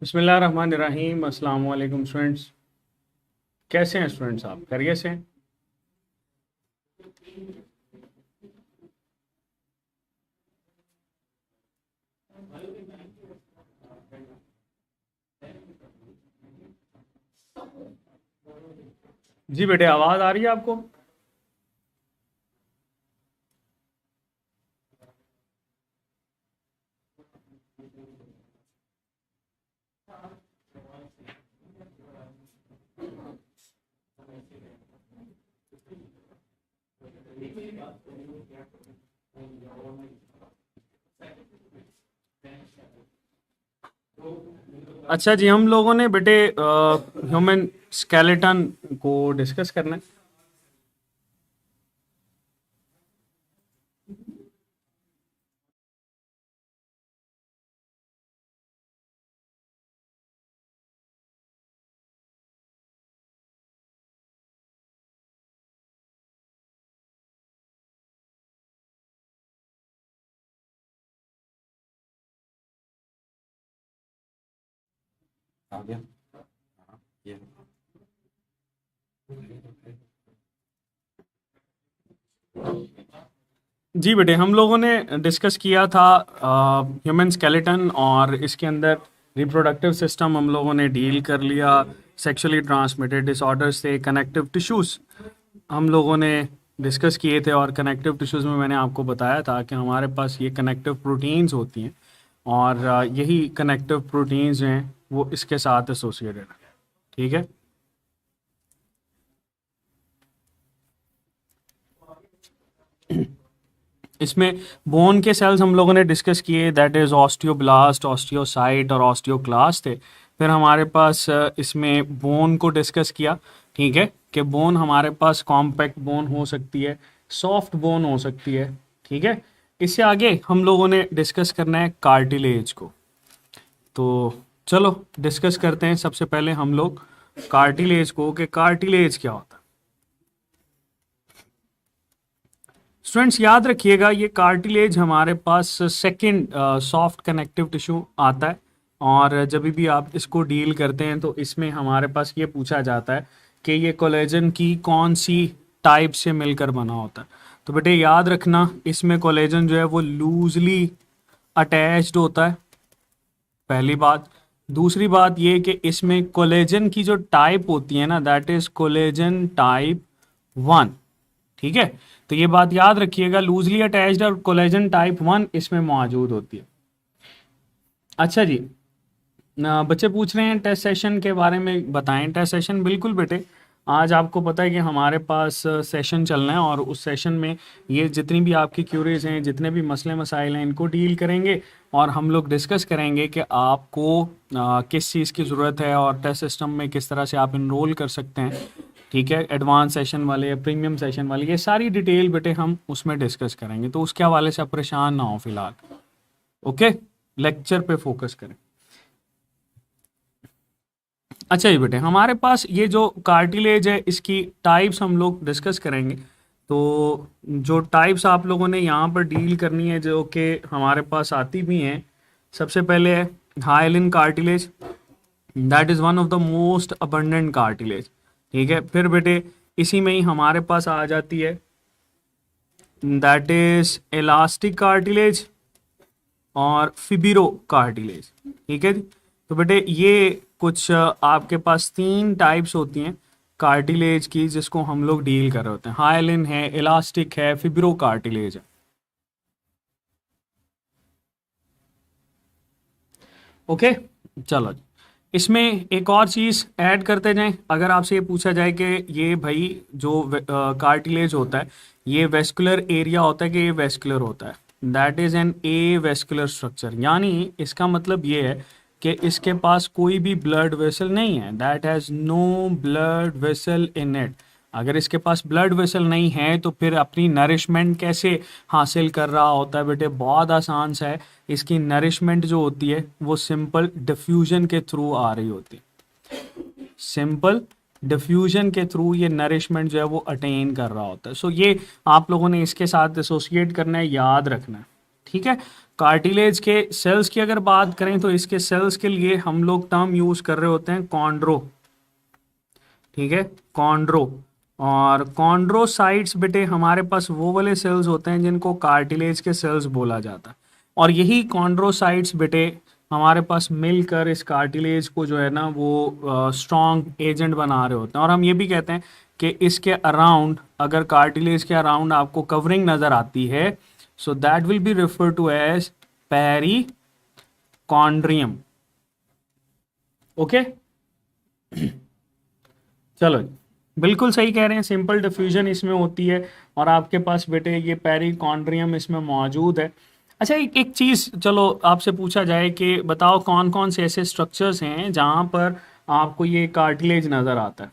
बिस्मिल्लाहिर्रहमानिर्रहीम। अस्सलाम वालेकुम स्टूडेंट्स। कैसे हैं स्टूडेंट्स, आप खैरियत से हैं? जी बेटे, आवाज़ आ रही है आपको? अच्छा जी, हम लोगों ने बेटे ह्यूमन स्केलेटन को डिस्कस करना है। आ गया। ये जी बेटे, हम लोगों ने डिस्कस किया था ह्यूमन स्केलेटन, और इसके अंदर रिप्रोडक्टिव सिस्टम हम लोगों ने डील कर लिया। सेक्सुअली ट्रांसमिटेड डिसऑर्डर्स थे, कनेक्टिव टिश्यूज़ हम लोगों ने डिस्कस किए थे। और कनेक्टिव टिश्यूज़ में मैंने आपको बताया था कि हमारे पास ये कनेक्टिव प्रोटीन्स होती हैं, और यही कनेक्टिव प्रोटीन्स हैं वो इसके साथ एसोसिएटेड है। ठीक है। इसमें बोन के सेल्स हम लोगों ने डिस्कस किए, दैट इज़ ऑस्टियोब्लास्ट, ऑस्टियोसाइट और ऑस्टियोक्लास्ट थे। फिर हमारे पास इसमें बोन को डिस्कस किया। ठीक है, कि बोन हमारे पास कॉम्पैक्ट बोन हो सकती है, सॉफ्ट बोन हो सकती है। ठीक है। इससे आगे हम लोगों ने डिस्कस करना है कार्टिलेज को। तो चलो डिस्कस करते हैं। सबसे पहले हम लोग कार्टिलेज को, कि कार्टिलेज क्या होता है। स्टूडेंट्स याद रखिएगा, ये कार्टिलेज हमारे पास सेकंड सॉफ्ट कनेक्टिव टिश्यू आता है। और जब भी आप इसको डील करते हैं तो इसमें हमारे पास ये पूछा जाता है कि ये कोलेजन की कौन सी टाइप से मिलकर बना होता है। तो बेटे याद रखना, इसमें कोलेजन जो है वो लूजली अटैच्ड होता है, पहली बात। दूसरी बात ये कि इसमें कोलेजन की जो टाइप होती है ना, दैट इज कोलेजन टाइप 1। ठीक है। तो ये बात याद रखिएगा, लूजली अटैच्ड और कोलेजन टाइप 1 इसमें मौजूद होती है। अच्छा जी, बच्चे पूछ रहे हैं टेस्ट सेशन के बारे में बताएं। टेस्ट सेशन बिल्कुल बेटे, आज आपको पता है कि हमारे पास सेशन चलना है, और उस सेशन में ये जितनी भी आपकी क्यूरीज हैं, जितने भी मसले मसाइल हैं, इनको डील करेंगे। और हम लोग डिस्कस करेंगे कि आपको किस चीज़ की ज़रूरत है, और टेस्ट सिस्टम में किस तरह से आप इनरोल कर सकते हैं। ठीक है, एडवांस सेशन वाले, प्रीमियम सेशन वाले, ये सारी डिटेल बेटे हम उसमें डिस्कस करेंगे। तो उसके हवाले से आप परेशान ना हो फिलहाल। ओके, लेक्चर पे फोकस करें। अच्छा जी बेटे, हमारे पास ये जो कार्टिलेज है, इसकी टाइप्स हम लोग डिस्कस करेंगे। तो जो टाइप्स आप लोगों ने यहाँ पर डील करनी है, जो कि हमारे पास आती भी हैं, सबसे पहले है hyaline cartilage, that is one of the most abundant cartilage. ठीक है। फिर बेटे इसी में ही हमारे पास आ जाती है, दैट इज इलास्टिक कार्टिलेज और फिबिरो कार्टिलेज। ठीक है जी। तो बेटे ये कुछ आपके पास तीन टाइप्स होती हैं कार्टिलेज की, जिसको हम लोग डील कर रहे होते हैं। हाइलिन है, इलास्टिक है, फिब्रो कार्टिलेज है। ओके, चलो जी। इसमें एक और चीज़ ऐड करते जाएं। अगर आपसे ये पूछा जाए कि ये भाई जो कार्टिलेज होता है, ये वेस्कुलर एरिया होता है कि ये वेस्कुलर होता है, that is an avascular structure. यानी इसका मतलब ये है कि इसके पास कोई भी ब्लड वेसल नहीं है, that has no blood vessel in it. अगर इसके पास ब्लड वेसल नहीं है तो फिर अपनी नरिशमेंट कैसे हासिल कर रहा होता है बेटे? बहुत आसान सा है। इसकी नरिशमेंट जो होती है वो सिंपल डिफ्यूजन के थ्रू आ रही होती है। सिंपल डिफ्यूजन के थ्रू ये नरिशमेंट जो है वो अटेन कर रहा होता है। सो ये आप लोगों ने इसके साथ एसोसिएट करना है, याद रखना है। ठीक है। कार्टिलेज के सेल्स की अगर बात करें तो इसके सेल्स के लिए हम लोग टर्म यूज कर रहे होते हैं कॉन्ड्रो, ठीक है, कॉन्ड्रो। और कॉन्ड्रोसाइट्स बेटे हमारे पास वो वाले सेल्स होते हैं जिनको कार्टिलेज के सेल्स बोला जाता है, और यही कॉन्ड्रोसाइट्स बेटे हमारे पास मिलकर इस कार्टिलेज को जो है ना वो स्ट्रॉन्ग एजेंट बना रहे होते हैं। और हम ये भी कहते हैं कि इसके अराउंड, अगर कार्टिलेज के अराउंड आपको कवरिंग नज़र आती है, so that will be refer to as perichondrium. Okay, चलो जी, बिल्कुल सही कह रहे हैं, सिंपल डिफ्यूजन इसमें होती है और आपके पास बेटे ये पेरिकॉन्ड्रियम इसमें मौजूद है। अच्छा, एक चीज़ चलो आपसे पूछा जाए कि बताओ कौन कौन से ऐसे स्ट्रक्चर्स हैं जहाँ पर आपको ये कार्टिलेज नज़र आता है।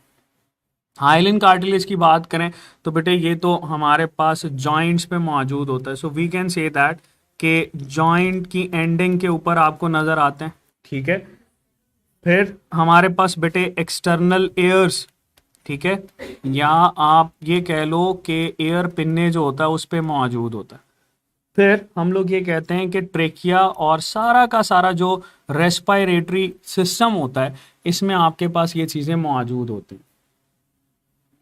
हाइलिन कार्टिलेज की बात करें तो बेटे ये तो हमारे पास जॉइंट्स पे मौजूद होता है, so we can say that कि जॉइंट की एंडिंग के ऊपर आपको नज़र आते हैं, ठीक है। फिर हमारे पास बेटे एक्सटर्नल एयर्स, ठीक है, या आप ये कह लो कि एयर पिन्ने जो होता है उस पर मौजूद होता है। फिर हम लोग ये कहते हैं कि ट्रेकिया और सारा का सारा जो रेस्पिरेटरी सिस्टम होता है इसमें आपके पास ये चीज़ें मौजूद होती हैं,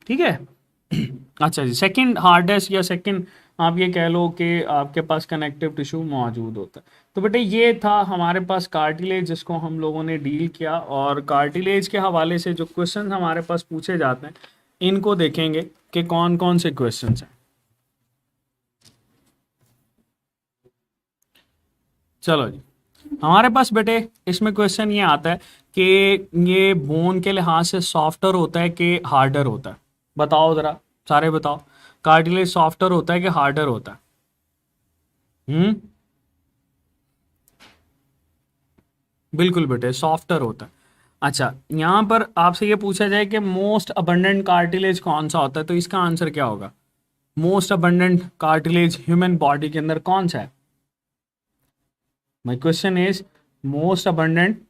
ठीक है। अच्छा जी, सेकंड हार्डेस्ट या सेकंड आप ये कह लो कि आपके पास कनेक्टिव टिश्यू मौजूद होता है। तो बेटे ये था हमारे पास कार्टिलेज जिसको हम लोगों ने डील किया, और कार्टिलेज के हवाले से जो क्वेश्चन हमारे पास पूछे जाते हैं इनको देखेंगे कि कौन कौन से क्वेश्चन हैं। चलो जी, हमारे पास बेटे इसमें क्वेश्चन ये आता है कि ये बोन के लिहाज से सॉफ्टर होता है कि हार्डर होता है। बताओ ज़रा, सारे बताओ, कार्टिलेज सॉफ्टर होता है कि हार्डर होता है? बिल्कुल बेटे सॉफ्टर होता है। अच्छा, यहाँ पर आपसे ये पूछा जाए कि मोस्ट अबंडेंट कार्टिलेज कौन सा होता है, तो इसका आंसर क्या होगा? Most abundant cartilage human body के अंदर कौन सा है? My question is most abundant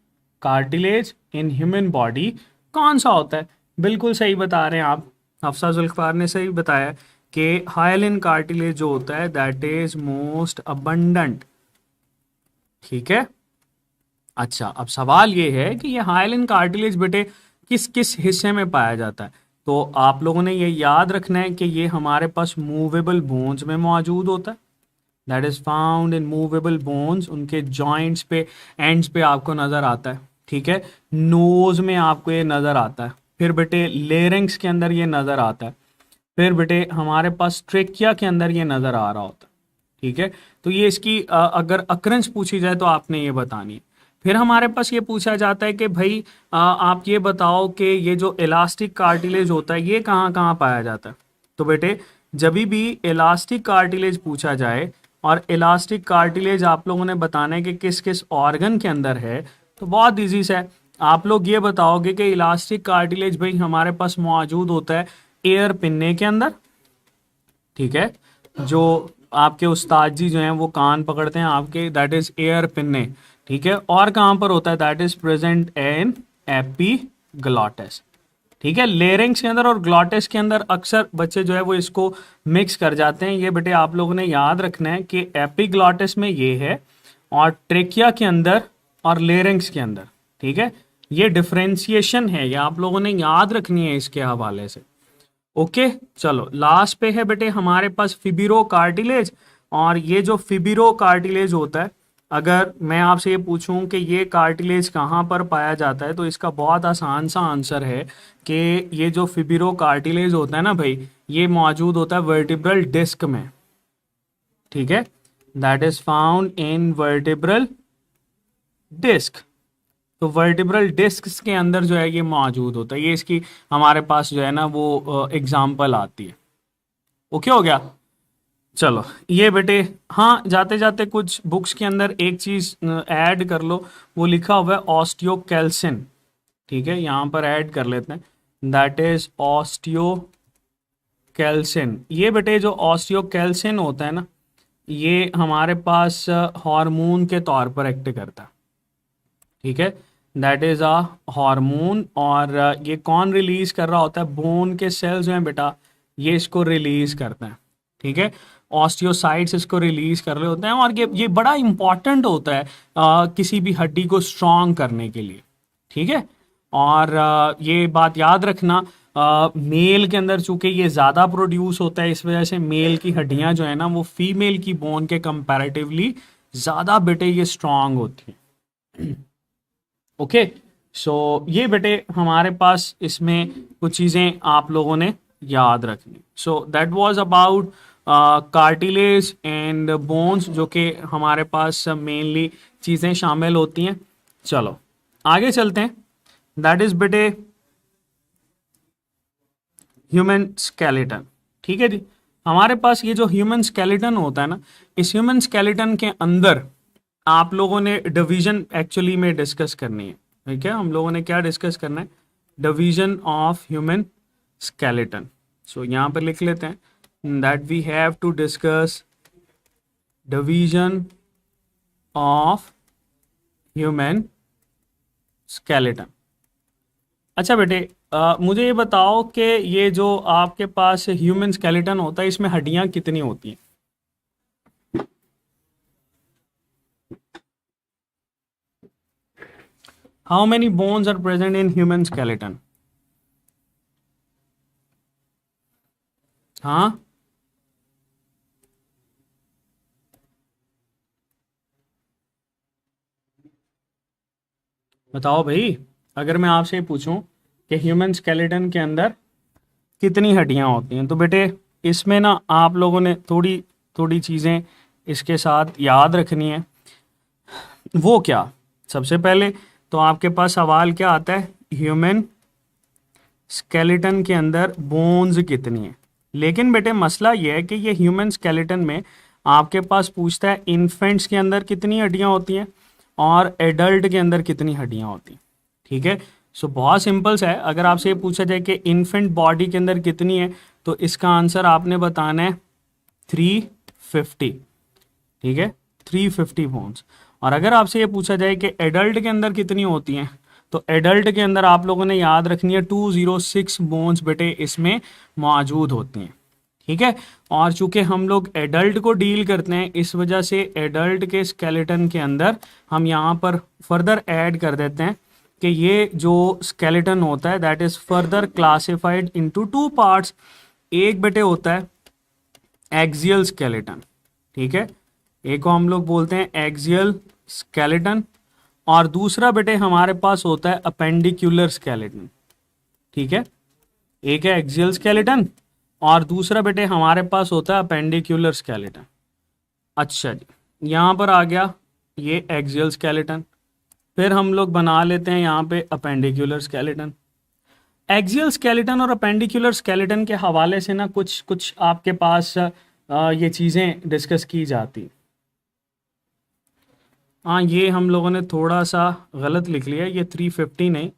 cartilage in human body कौन सा होता है? बिल्कुल सही बता रहे हैं आप, हफ्सा जुल्फकार ने सही बताया कि हाइलिन कार्टिलेज जो होता है दैट इज मोस्ट अबंडेंट, ठीक है। अच्छा, अब सवाल ये है कि ये हाइलिन कार्टिलेज बेटे किस किस हिस्से में पाया जाता है? तो आप लोगों ने ये याद रखना है कि ये हमारे पास मूवेबल बोन्स में मौजूद होता है, that is found in movable bones. उनके जॉइंट्स पे, एंड्स पे आपको नज़र आता है, ठीक है। नोज में आपको ये नज़र आता है, फिर बेटे लेरिंग्स के अंदर ये नज़र आता है, फिर बेटे हमारे पास ट्रेकिया के अंदर ये नज़र आ रहा होता है, ठीक है। तो ये इसकी अगर अक्रेंस पूछी जाए तो आपने ये बतानी है। फिर हमारे पास ये पूछा जाता है कि भाई आप ये बताओ कि ये जो इलास्टिक कार्टिलेज होता है ये कहाँ कहाँ पाया जाता है? तो बेटे जब भी इलास्टिक कार्टिलेज पूछा जाए और इलास्टिक कार्टिलेज आप लोगों ने बताना है कि किस किस ऑर्गन के अंदर है, तो बहुत ईजी से आप लोग ये बताओगे कि इलास्टिक कार्टिलेज भाई हमारे पास मौजूद होता है एयर पिन्ने के अंदर, ठीक है। जो आपके उस्ताद जी जो हैं वो कान पकड़ते हैं आपके, दैट इज एयर पिन्ने, ठीक है। और कहाँ पर होता है? That is present in epiglottis, ठीक है। लेरिंग्स के अंदर और ग्लॉटिस के अंदर अक्सर बच्चे जो है वो इसको मिक्स कर जाते हैं। ये बेटे आप लोगों ने याद रखना है कि एपीग्लॉटिस में ये है और ट्रेकिया के अंदर और लेरिंग्स के अंदर, ठीक है। ये डिफरेंशिएशन है, ये आप लोगों ने याद रखनी है इसके हवाले से। ओके, चलो लास्ट पे है बेटे हमारे पास फिबिरो कार्टिलेज। और ये जो फिबिरो कार्टिलेज होता है, अगर मैं आपसे ये पूछूं कि ये कार्टिलेज कहाँ पर पाया जाता है, तो इसका बहुत आसान सा आंसर है कि ये जो फिबिरो कार्टिलेज होता है ना भाई, ये मौजूद होता है वर्टिब्रल डिस्क में, ठीक है। That is found in vertebral disc. तो वर्टिब्रल डिस्क के अंदर जो है ये मौजूद होता है, ये इसकी हमारे पास जो है ना वो एग्जाम्पल आती है। ओके हो गया? चलो ये बेटे, हाँ जाते जाते कुछ बुक्स के अंदर एक चीज़ ऐड कर लो, वो लिखा हुआ है ऑस्टियोकैल्सिन, ठीक है, यहाँ पर ऐड कर लेते हैं, दैट इज ऑस्टियोकैल्सिन। ये बेटे जो ऑस्टियोकैल्सिन होता है ना, ये हमारे पास हार्मोन के तौर पर एक्ट करता है, ठीक है। दैट इज अ हार्मोन, और ये कौन रिलीज कर रहा होता है? बोन के सेल्स हैं बेटा, ये इसको रिलीज करते हैं, ठीक है। ऑस्टियोसाइट्स इसको रिलीज कर रहे होते हैं, और ये बड़ा इंपॉर्टेंट होता है किसी भी हड्डी को स्ट्रांग करने के लिए, ठीक है। और ये बात याद रखना, मेल के अंदर चूंकि ये ज़्यादा प्रोड्यूस होता है, इस वजह से मेल की हड्डियां जो है ना वो फीमेल की बोन के कंपैरेटिवली ज़्यादा बेटे ये स्ट्रांग होती हैं। ओके, सो ये बेटे हमारे पास इसमें कुछ चीज़ें आप लोगों ने याद रखनी। So that was about cartilage and bones, जो कि हमारे पास मेनली चीज़ें शामिल होती हैं। चलो आगे चलते हैं। दैट इज बेटे ह्यूमन स्केलेटन, ठीक है जी। हमारे पास ये जो ह्यूमन स्केलेटन होता है ना, इस ह्यूमन स्केलेटन के अंदर आप लोगों ने डिवीजन एक्चुअली में डिस्कस करनी है, ठीक है। हम लोगों ने क्या डिस्कस करना है, division of human skeleton. So यहाँ पर लिख लेते हैं that we have to discuss division of human skeleton. अच्छा बेटे, मुझे ये बताओ कि ये जो आपके पास ह्यूमन स्केलेटन होता है इसमें हड्डियां कितनी होती हैं? How many bones are present in human skeleton? हाँ, बताओ भाई। अगर मैं आपसे पूछूं कि ह्यूमन स्केलेटन के अंदर कितनी हड्डियां होती हैं, तो बेटे इसमें ना आप लोगों ने थोड़ी थोड़ी चीज़ें इसके साथ याद रखनी है। वो क्या, सबसे पहले तो आपके पास सवाल क्या आता है, ह्यूमन स्केलेटन के अंदर बोन्स कितनी है। लेकिन बेटे मसला ये है कि ये ह्यूमन स्केलेटन में आपके पास पूछता है इन्फेंट्स के अंदर कितनी हड्डियां होती हैं और एडल्ट के अंदर कितनी हड्डियां होती हैं, ठीक है। सो बहुत सिंपल सा है। अगर आपसे ये पूछा जाए कि इन्फेंट बॉडी के अंदर कितनी है, तो इसका आंसर आपने बताना है 350, ठीक है, 350 बोन्स। और अगर आपसे ये पूछा जाए कि एडल्ट के अंदर कितनी होती हैं, तो एडल्ट के अंदर आप लोगों ने याद रखनी है 206 बोन्स बेटे इसमें मौजूद होती हैं, ठीक है। और चूंकि हम लोग एडल्ट को डील करते हैं, इस वजह से एडल्ट के स्केलेटन के अंदर हम यहाँ पर फर्दर ऐड कर देते हैं कि ये जो स्केलेटन होता है that is further classified into 2 parts. एक बेटे होता है एक्सियल स्केलेटन, ठीक है, एक को हम लोग बोलते हैं एक्सियल स्केलेटन, और दूसरा बेटे हमारे पास होता है अपेंडिकुलर स्केलेटन, ठीक है। एक है एक्सियल स्केलेटन और दूसरा बेटे हमारे पास होता है अपेंडिकुलर स्केलेटन। अच्छा जी, यहाँ पर आ गया ये एक्सियल स्केलेटन, फिर हम लोग बना लेते हैं यहाँ पे अपेंडिकुलर स्केलेटन। एक्सियल स्केलेटन और अपेंडिकुलर स्केलेटन के हवाले से ना कुछ कुछ आपके पास ये चीज़ें डिस्कस की जाती। हाँ, ये हम लोगों ने थोड़ा सा गलत लिख लिया, ये 350 नहीं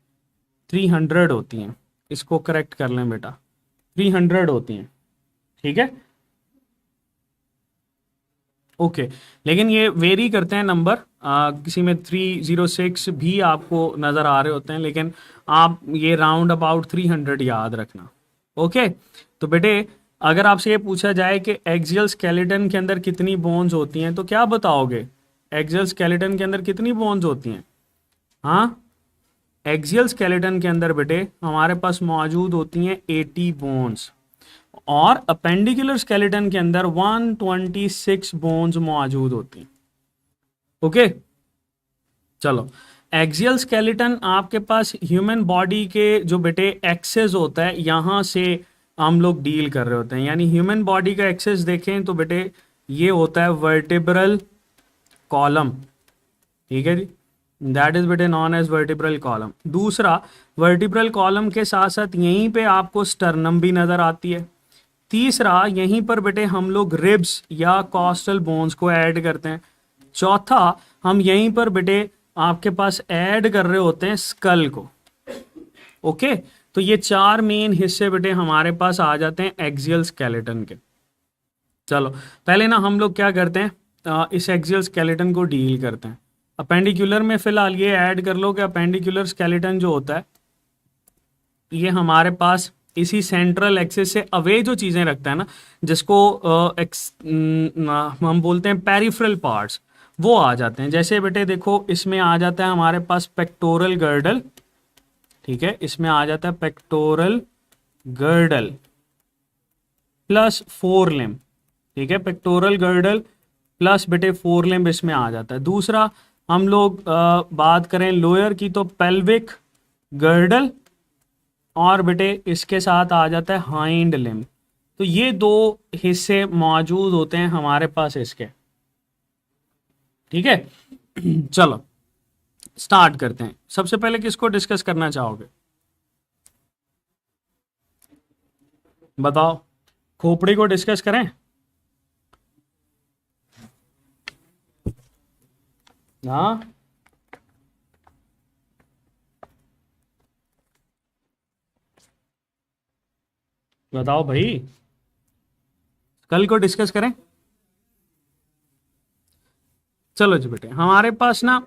300 होती हैं, इसको करेक्ट कर लें बेटा, 300 होती हैं, ठीक है। ओके, लेकिन ये वेरी करते हैं नंबर, किसी में 306 भी आपको नज़र आ रहे होते हैं, लेकिन आप ये राउंड अबाउट 300 याद रखना। ओके, तो बेटे अगर आपसे ये पूछा जाए कि एक्सियल स्केलेटन के अंदर कितनी बोन्स होती हैं, तो क्या बताओगे, एक्सियल स्केलेटन के अंदर कितनी बोन्स होती हैं? हाँ, एक्सियल स्केलेटन के अंदर बेटे हमारे पास मौजूद होती हैं 80 बोन्स, और अपेंडिकुलर स्केलेटन के अंदर 126 बोन्स मौजूद होती हैं। ओके, चलो एक्सियल स्केलेटन आपके पास ह्यूमन बॉडी के जो बेटे एक्सेस होता है यहाँ से हम लोग डील कर रहे होते हैं। यानी ह्यूमन बॉडी का एक्सेस देखें तो बेटे ये होता है वर्टिब्रल कॉलम, ठीक है जी, दैट इज बेटे नॉन एज वर्टिब्रल कॉलम। दूसरा, वर्टिब्रल कॉलम के साथ साथ यहीं पे आपको स्टर्नम भी नजर आती है। तीसरा, यहीं पर बेटे हम लोग रिब्स या कॉस्टल बोन्स को ऐड करते हैं। चौथा, हम यहीं पर बेटे आपके पास ऐड कर रहे होते हैं स्कल को। ओके, तो ये 4 मेन हिस्से बेटे हमारे पास आ जाते हैं एक्सियल स्केलेटन के। चलो पहले ना हम लोग क्या करते हैं, इस एक्सियल स्केलेटन को डील करते हैं। अपेंडिकुलर में फिलहाल ये ऐड कर लो कि अपेंडिकुलर स्केलेटन जो होता है ये हमारे पास इसी सेंट्रल एक्सिस से अवे जो चीज़ें रखता है ना, जिसको हम बोलते हैं पेरिफेरल पार्ट्स, वो आ जाते हैं। जैसे बेटे देखो, इसमें आ जाता है हमारे पास पेक्टोरल गर्डल, ठीक है, इसमें आ जाता है pectoral girdle plus four limb, ठीक है, पेक्टोरल गर्डल प्लस बेटे फोर लिम्ब इसमें आ जाता है। दूसरा हम लोग बात करें लोअर की, तो पेल्विक गर्डल और बेटे इसके साथ आ जाता है हाइंड लिम्ब। तो ये दो हिस्से मौजूद होते हैं हमारे पास इसके, ठीक है। चलो स्टार्ट करते हैं। सबसे पहले किसको डिस्कस करना चाहोगे, बताओ। खोपड़ी को डिस्कस करें? हाँ, बताओ भाई, कल को डिस्कस करें। चलो जी बेटे, हमारे पास ना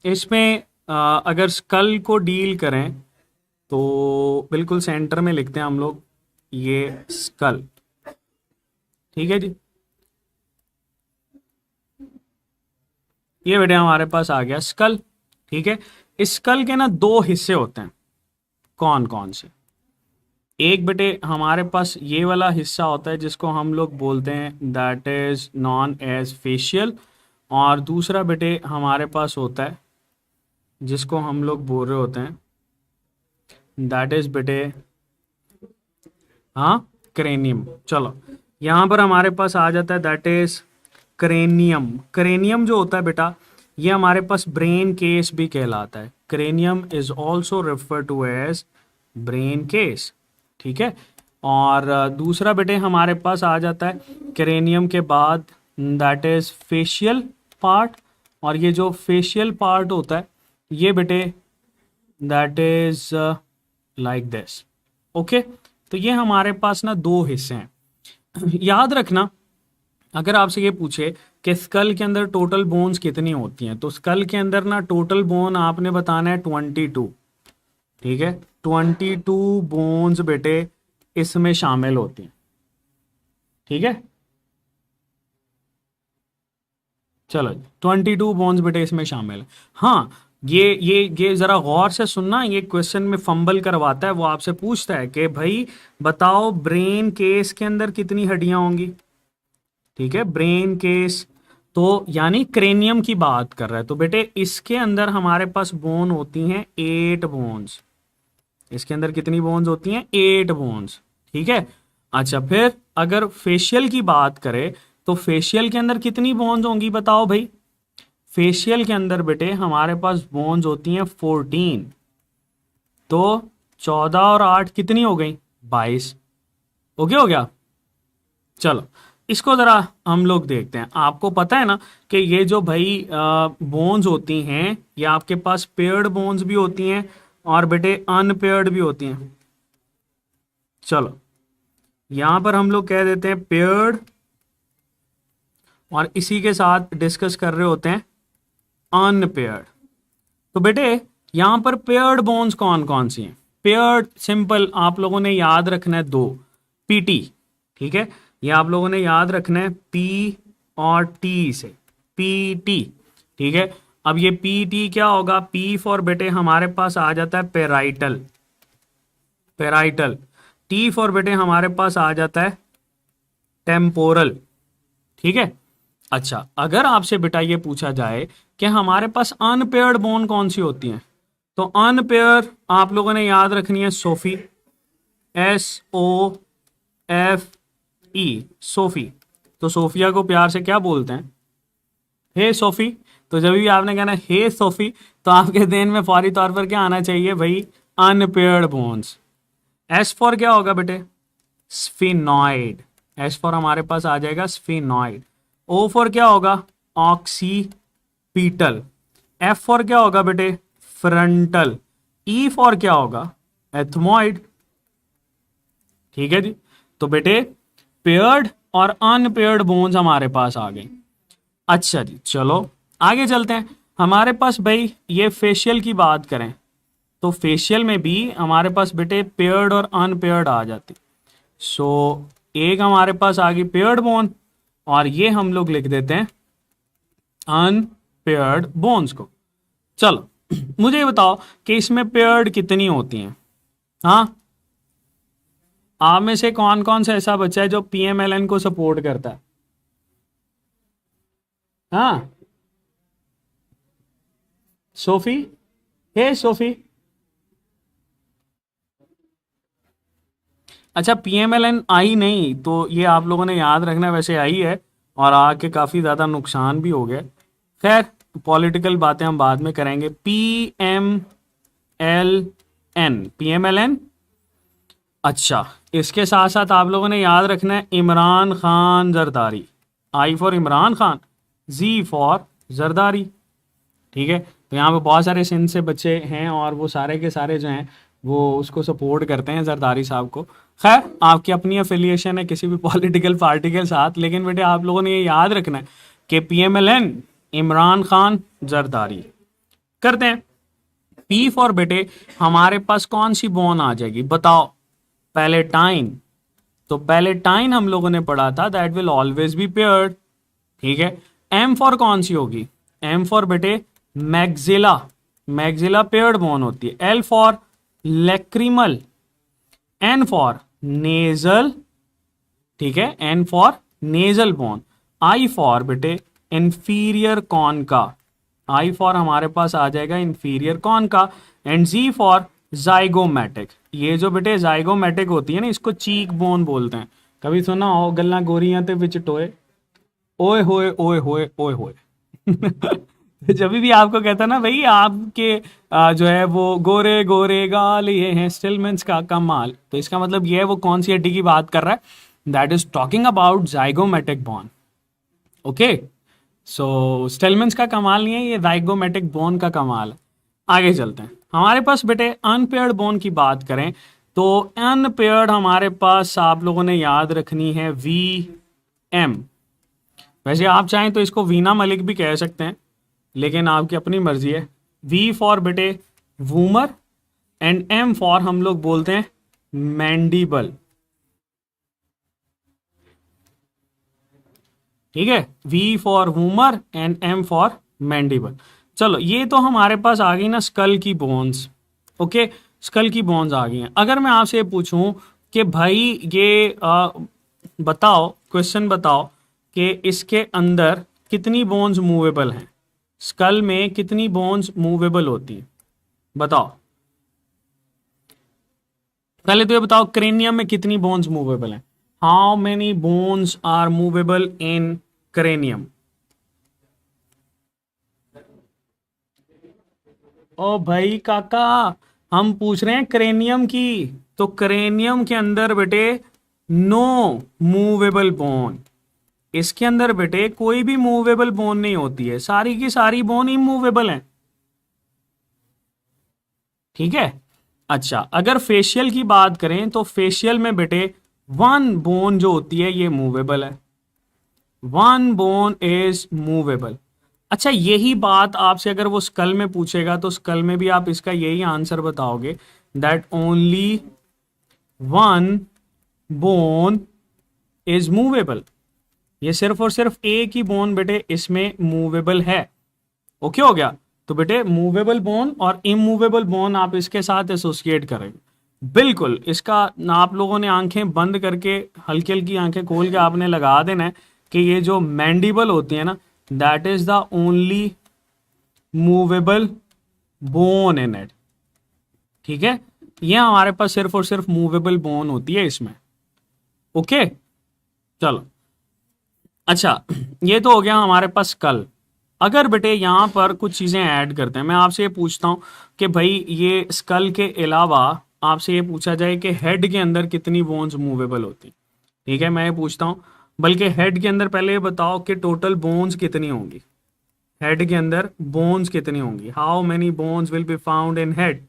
इसमें अगर स्कल को डील करें तो बिल्कुल सेंटर में लिखते हैं हम लोग ये स्कल, ठीक है जी। ये बेटे हमारे पास आ गया स्कल, ठीक है। इस स्कल के ना दो हिस्से होते हैं, कौन कौन से? एक बेटे हमारे पास ये वाला हिस्सा होता है जिसको हम लोग बोलते हैं that is known as facial, और दूसरा बेटे हमारे पास होता है जिसको हम लोग बोल रहे होते हैं दैट इज बेटे, हाँ, क्रेनियम। चलो यहाँ पर हमारे पास आ जाता है दैट इज क्रेनियम। क्रेनियम जो होता है बेटा, ये हमारे पास ब्रेन केस भी कहलाता है। Cranium is also refer to as brain case, ठीक है। और दूसरा बेटे हमारे पास आ जाता है क्रेनियम के बाद दैट इज फेशियल पार्ट, और ये जो फेशियल पार्ट होता है ये बेटे that is like this, okay. तो ये हमारे पास ना दो हिस्से हैं। याद रखना, अगर आपसे ये पूछे कि स्कल के अंदर टोटल बोन्स कितनी होती हैं, तो स्कल के अंदर ना टोटल बोन आपने बताना है 22, ठीक है। 22 बोन्स बेटे इसमें शामिल होती हैं, ठीक है। चलो 22 बोन्स बेटे इसमें शामिल है। हाँ, ये जरा गौर से सुनना, ये क्वेश्चन में फंबल करवाता है। वो आपसे पूछता है कि भाई बताओ ब्रेन केस के अंदर कितनी हड्डियां होंगी, ठीक है, ब्रेन केस, तो यानी क्रेनियम की बात कर रहा है। तो बेटे इसके अंदर हमारे पास बोन होती हैं 8 बोन्स। इसके अंदर कितनी बोन्स होती हैं? 8 बोन्स, ठीक है। अच्छा, फिर अगर फेशियल की बात करें तो फेशियल के अंदर कितनी बोन्स होंगी बताओ भाई। फेशियल के अंदर बेटे हमारे पास बोन्स होती हैं 14, तो 14 और 8 कितनी हो गई? 22, ओके हो गया। चलो इसको जरा हम लोग देखते हैं। आपको पता है ना कि ये जो भाई बोन्स होती हैं, ये आपके पास पेयर्ड बोन्स भी होती हैं और बेटे अनपेयर्ड भी होती हैं। चलो यहां पर हम लोग कह देते हैं पेयर्ड, और इसी के साथ डिस्कस कर रहे होते हैं अनपेयर्ड। तो बेटे यहां पर पेयर्ड बोन्स कौन कौन सी हैं? पेयर्ड सिंपल आप लोगों ने याद रखना है, दो, पीटी, ठीक है। ये आप लोगों ने याद रखना है पी और टी से, पीटी, ठीक है। अब ये पीटी क्या होगा? पी फॉर बेटे हमारे पास आ जाता है पेराइटल, पेराइटल। टी फॉर बेटे हमारे पास आ जाता है टेम्पोरल, ठीक है। अच्छा, अगर आपसे बेटा ये पूछा जाए कि हमारे पास अनपेयर्ड बोन कौन सी होती हैं, तो अनपेयर आप लोगों ने याद रखनी है सोफी, SOFE, सोफी। तो सोफिया को प्यार से क्या बोलते हैं? हे सोफी। तो जब भी आपने कहना हे सोफी, तो आपके देन में फौरी तौर पर क्या आना चाहिए भाई? Unpaired bones. एस फॉर क्या होगा बेटे? स्फिनॉइड। एस फॉर हमारे पास आ जाएगा स्फिनॉइड। ओ फॉर क्या होगा? ऑक्सीपिटल। एफ फॉर क्या होगा बेटे? फ्रंटल। ई फॉर क्या होगा? एथमोइड, ठीक है जी। तो बेटे पेयर्ड और अनपेयर्ड बोन्स हमारे पास आ गई। अच्छा जी, चलो आगे चलते हैं। हमारे पास भाई ये फेशियल की बात करें तो फेशियल में भी हमारे पास बेटे पेयर्ड और अनपेयर्ड आ जाती। सो एक हमारे पास आ गई पेयर्ड बोन, और ये हम लोग लिख देते हैं अनपेयर्ड बोन्स को। चलो मुझे ये बताओ कि इसमें पेयर्ड कितनी होती हैं। हाँ, आप में से कौन कौन सा ऐसा बच्चा है जो पीएमएलएन को सपोर्ट करता है? हाँ, सोफी, हे सोफी। अच्छा, पीएमएलएन आई नहीं तो ये आप लोगों ने याद रखना, वैसे आई है और आके काफ़ी ज़्यादा नुकसान भी हो गया। खैर, पॉलिटिकल बातें हम बाद में करेंगे। पीएमएलएन। अच्छा, इसके साथ साथ आप लोगों ने याद रखना है Imran Khan Zardari. I for Imran Khan, G for Zardari. ठीक है, तो यहाँ पे बहुत सारे सिंध से बच्चे हैं और वो सारे के सारे जो हैं वो उसको सपोर्ट करते हैं, जरदारी साहब को। खैर, आपकी अपनी अफिलिएशन है किसी भी पॉलिटिकल पार्टी के साथ, लेकिन बेटे आप लोगों ने ये याद रखना है कि पीएमएलएन इमरान खान जरदारी। करते हैं पी फॉर बेटे हमारे पास कौन सी बोन आ जाएगी बताओ? पैलेटाइन। तो पैलेटाइन हम लोगों ने पढ़ा था, that will always be paired. ठीक है, एम फॉर कौन सी होगी? एम फॉर बेटे मैग्जिला। मैग्जिला पेयर्ड बोन होती है। L for lacrimal. N for nasal. ठीक है, N for nasal bone. I for बेटे इंफीरियर कॉनका। आई फॉर हमारे पास आ जाएगा inferior concha. And G for zygomatic. ये जो बेटे जाइगोमैटिक होती है ना, इसको चीक बोन बोलते हैं। कभी सुना हो गल्ला गोरियां ते विच टोए? ओए होए ओए होए ओए होए। जब भी आपको कहता ना भाई आपके जो है वो गोरे गोरे गाल ये हैं स्टिलमेंस का कमाल, तो इसका मतलब ये है वो कौन सी हड्डी की बात कर रहा है? That is talking about zygomatic bone. Okay, so स्टिलमेंस का कमाल नहीं है, ये जाइगोमैटिक बोन का कमाल है। आगे चलते हैं। हमारे पास बेटे अनपेयर्ड बोन की बात करें तो अनपेयर्ड हमारे पास आप लोगों ने याद रखनी है वी एम। वैसे आप चाहें तो इसको वीना मलिक भी कह सकते हैं, लेकिन आपकी अपनी मर्जी है। वी फॉर बेटे वूमर एंड एम फॉर हम लोग बोलते हैं मैंडिबल। ठीक है, V for vomer and M for mandible. चलो, ये तो हमारे पास आ गई ना स्कल की बोन्स। ओके, स्कल की बोन्स आ गई हैं। अगर मैं आपसे पूछूं कि भाई ये बताओ, क्वेश्चन बताओ कि इसके अंदर कितनी बोन्स मूवेबल हैं? स्कल में कितनी बोन्स मूवेबल होती हैं बताओ? पहले तो ये बताओ क्रेनियम में कितनी बोन्स मूवेबल हैं? How many bones are movable in cranium? ओ भाई काका, हम पूछ रहे हैं क्रेनियम की, तो क्रेनियम के अंदर बेटे नो मूवेबल बोन। इसके अंदर बेटे कोई भी मूवेबल बोन नहीं होती है, सारी की सारी बोन इमूवेबल है। ठीक है, अच्छा अगर फेशियल की बात करें तो फेशियल में बेटे वन बोन जो होती है ये मूवेबल है। One bone is movable. अच्छा, यही बात आपसे अगर वो स्कल में पूछेगा तो स्कल में भी आप इसका यही आंसर बताओगे, that only one bone is movable. ये सिर्फ और सिर्फ एक ही बोन बेटे इसमें मूवेबल है। ओके हो गया? तो बेटे मूवेबल बोन और इमूवेबल बोन आप इसके साथ एसोसिएट करेंगे। बिल्कुल, इसका आप लोगों ने आंखें बंद करके हल्की हल्की आंखें खोल के आपने लगा देना है कि ये जो मैंडिबल होती है ना, that is the only movable bone in it. ठीक है, ये हमारे पास सिर्फ और सिर्फ मूवेबल बोन होती है इसमें। ओके, चलो अच्छा, ये तो हो गया हमारे पास स्कल। अगर बेटे यहां पर कुछ चीजें ऐड करते हैं, मैं आपसे ये पूछता हूं कि भाई ये स्कल के अलावा आपसे ये पूछा जाए कि हेड के अंदर कितनी बोन्स मूवेबल होती? ठीक है, मैं ये पूछता हूं, बल्कि हेड के अंदर पहले ये बताओ कि टोटल बोन्स कितनी होंगी? हेड के अंदर बोन्स कितनी होंगी? How many bones will be found in head?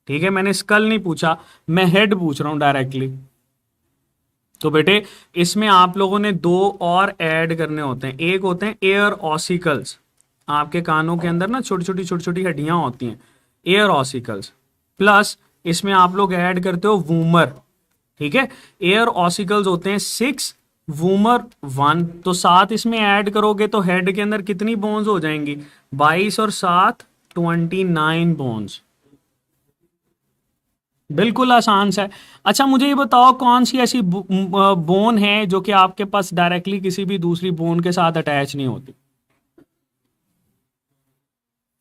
ठीक है, मैंने स्कल नहीं पूछा, मैं हेड पूछ रहा हूं डायरेक्टली। तो बेटे इसमें आप लोगों ने दो और ऐड करने होते हैं। एक होते हैं एयर ऑसिकल्स, आपके कानों के अंदर ना छोटी छोटी हड्डियां होती हैं, एयर ऑसिकल्स। प्लस इसमें आप लोग ऐड करते हो वूमर, ठीक है। एयर ऑसिकल्स होते हैं 6, वूमर 1, तो 7 इसमें ऐड करोगे तो हेड के अंदर कितनी बोन्स हो जाएंगी, 22 और 7 29 बोन्स। बिल्कुल आसान सा है। अच्छा मुझे ये बताओ कौन सी ऐसी बोन है जो कि आपके पास डायरेक्टली किसी भी दूसरी बोन के साथ अटैच नहीं होती।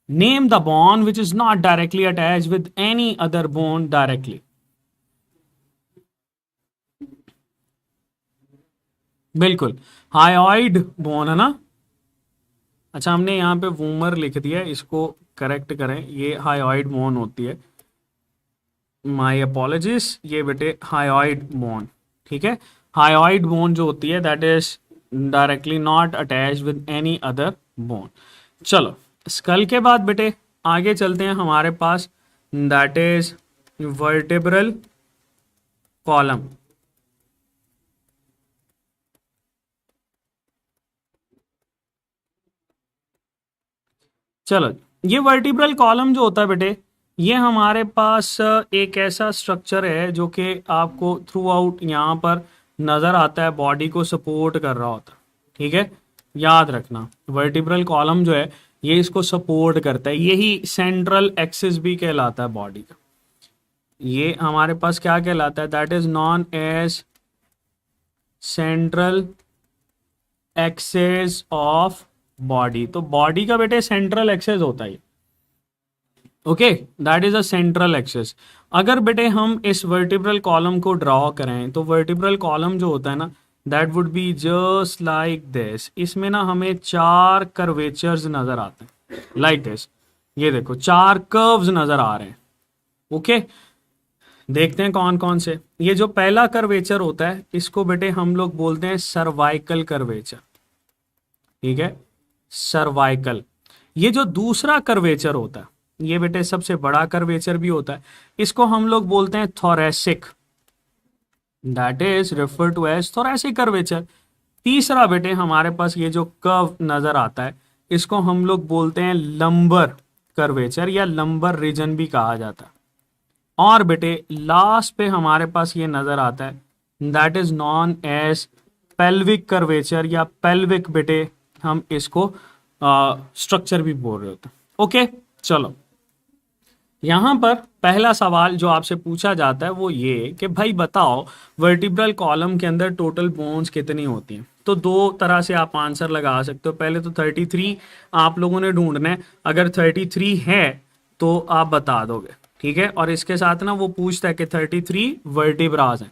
Name the bone which is not directly attach with any other bone directly. बिल्कुल हायोइड बोन है ना। अच्छा हमने यहाँ पे वूमर लिख दिया है, इसको करेक्ट करें, ये हायोइड बोन होती है, माई अपोलॉजिस, ये बेटे हायोइड बोन, ठीक है। हायोइड बोन जो होती है that is directly not attach with any other bone. चलो स्कल के बाद बेटे आगे चलते हैं हमारे पास, दैट इज वर्टेब्रल कॉलम। चलो ये वर्टिब्रल कॉलम जो होता है बेटे, ये हमारे पास एक ऐसा स्ट्रक्चर है जो कि आपको थ्रू आउट यहाँ पर नज़र आता है, बॉडी को सपोर्ट कर रहा होता है, ठीक है। याद रखना वर्टिब्रल कॉलम जो है ये इसको सपोर्ट करता है, यही सेंट्रल एक्सिस भी कहलाता है बॉडी का। ये हमारे पास क्या कहलाता है, that is known as central axis of body. तो बॉडी का बेटे सेंट्रल एक्सेस होता है, okay, that is a central axis. अगर बेटे हम इस वर्टिब्रल कॉलम को ड्रॉ करें तो वर्टिब्रल कॉलम जो होता है ना that would be just like this. इसमें ना हमें 4 कर्वेचर्स नजर आते हैं लाइक दिस, ये देखो 4 कर्व्स नजर आ रहे हैं, ओके। देखते हैं कौन कौन से। ये जो पहला कर्वेचर होता है इसको बेटे हम लोग बोलते हैं सर्वाइकल कर्वेचर, ठीक है, सर्वाइकल। ये जो दूसरा कर्वेचर होता है ये बेटे सबसे बड़ा कर्वेचर भी होता है, इसको हम लोग बोलते हैं thoracic, that is refer to as thoracic curvature. तीसरा बेटे हमारे पास ये जो कर्व नजर आता है इसको हम लोग बोलते हैं लंबर कर्वेचर या लंबर रीजन भी कहा जाता है। और बेटे लास्ट पे हमारे पास ये नजर आता है that is known as pelvic curvature या पेल्विक, बेटे हम इसको स्ट्रक्चर भी बोल रहे होते हैं, ओके। चलो यहां पर पहला सवाल जो आपसे पूछा जाता है वो ये कि भाई बताओ वर्टिब्रल कॉलम के अंदर टोटल बोन्स कितनी होती हैं। तो 2 तरह से आप आंसर लगा सकते हो। पहले तो 33 आप लोगों ने ढूंढना है, अगर 33 है तो आप बता दोगे, ठीक है। और इसके साथ ना वो पूछता है कि 33 वर्टिब्रास हैं।